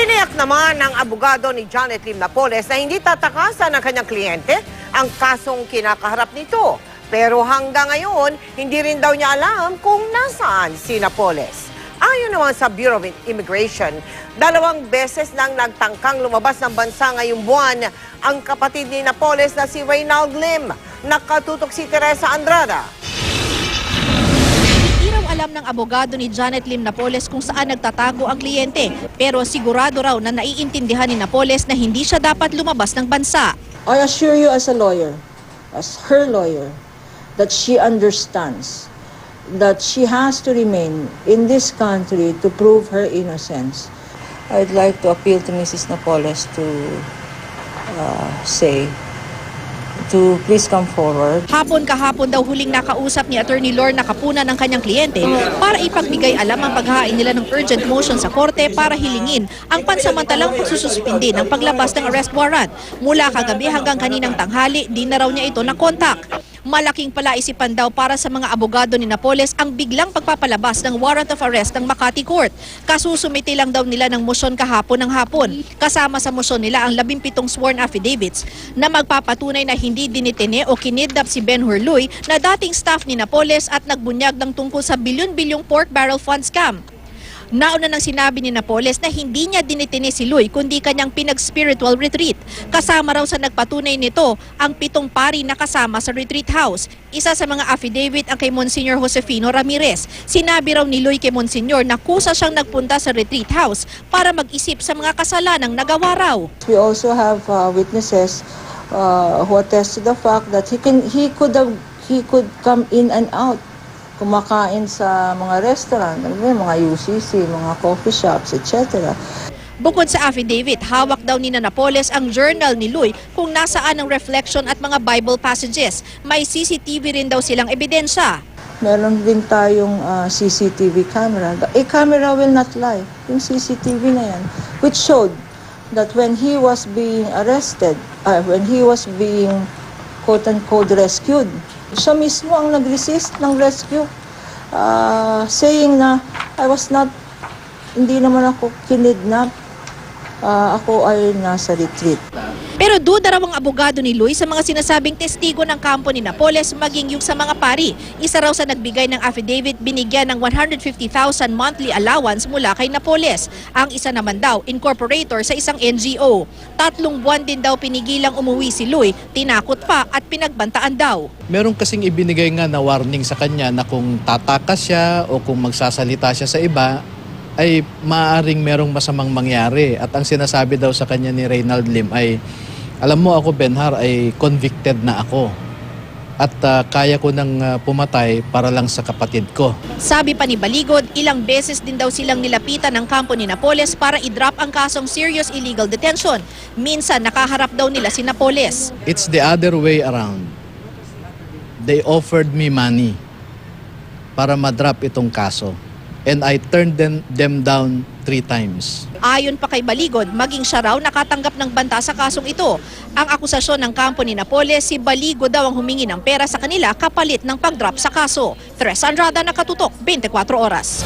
Tiniyak naman ng abogado ni Janet Lim Napoles na hindi tatakasan ng kanyang kliyente ang kasong kinakaharap nito. Pero hanggang ngayon, hindi rin daw niya alam kung nasaan si Napoles. Ayon naman sa Bureau of Immigration, 2 beses nang nagtangkang lumabas ng bansa ngayong buwan ang kapatid ni Napoles na si Reynald Lim. Nakatutok si Teresa Andrada. Hindi raw alam ng abogado ni Janet Lim Napoles kung saan nagtatago ang kliyente. Pero sigurado raw na naiintindihan ni Napoles na hindi siya dapat lumabas ng bansa. I assure you as a lawyer, as her lawyer, that she understands that she has to remain in this country to prove her innocence. I'd like to appeal to Mrs. Napoles to say to please come forward. Hapon kahapon daw huling nakausap ni Attorney Lorna Capuna ng kanyang kliyente para ipagbigay alam ang paghain nila ng urgent motion sa korte para hilingin ang pansamantalang pagsususpindi ng paglabas ng arrest warrant. Mula kagabi hanggang kaninang tanghali, di na raw niya ito nakontak. Malaking palaisipan daw para sa mga abogado ni Napoles ang biglang pagpapalabas ng warrant of arrest ng Makati Court. Kasusumiti lang daw nila ng motion kahapon ng hapon. Kasama sa motion nila ang 17 sworn affidavits na magpapatunay na hindi dinitene o kinidnap si Ben Hurluy na dating staff ni Napoles at nagbunyag ng tungkol sa bilyon-bilyong pork barrel fund scam. Nauna nang sinabi ni Napoles na hindi niya dinitene si Luy kundi kanyang pinag-spiritual retreat. Kasama raw sa nagpatunay nito ang 7 pari na kasama sa retreat house. Isa sa mga affidavit ang kay Monsignor Josefino Ramirez. Sinabi raw ni Luy kay Monsignor na kusa siyang nagpunta sa retreat house para mag-isip sa mga kasalanang nagawa raw. We also have witnesses who attest to the fact that he could come in and out, kumakain sa mga restaurant, mga UCC, mga coffee shops, etc. Bukod sa affidavit, hawak daw ni Napoles ang journal ni Luy kung nasaan ang reflection at mga Bible passages. May CCTV rin daw silang ebidensya. Meron din tayong CCTV camera. A camera will not lie. Yung CCTV na yan, which showed that when he was being arrested, when he was being quote-unquote rescued, siya mismo ang nag-resist ng rescue, saying na hindi naman ako kinidnap, ako ay nasa retreat. Pero duda raw ang abogado ni Luy sa mga sinasabing testigo ng kampo ni Napoles maging yung sa mga pari. Isa raw sa nagbigay ng affidavit binigyan ng 150,000 monthly allowance mula kay Napoles. Ang isa naman daw, incorporator sa isang NGO. 3 buwan din daw pinigilang umuwi si Luy, tinakot pa at pinagbantaan daw. Meron kasing ibinigay nga na warning sa kanya na kung tatakas siya o kung magsasalita siya sa iba, ay maaaring merong masamang mangyari. At ang sinasabi daw sa kanya ni Reynald Lim ay, alam mo ako Benhar ay convicted na ako at kaya ko nang pumatay para lang sa kapatid ko. Sabi pa ni Baligod, ilang beses din daw silang nilapitan ng kampo ni Napoles para i-drop ang kasong serious illegal detention. Minsan nakaharap daw nila si Napoles. It's the other way around. They offered me money para ma-drop itong kaso. And I turned them down 3 times. Ayon pa kay Baligod, maging siya raw nakatanggap ng banta sa kasong ito. Ang akusasyon ng kampo ni Napoles, si Baligod daw ang humingi ng pera sa kanila kapalit ng pag-drop sa kaso. Teresa Andrada, Nakatutok, 24 Oras.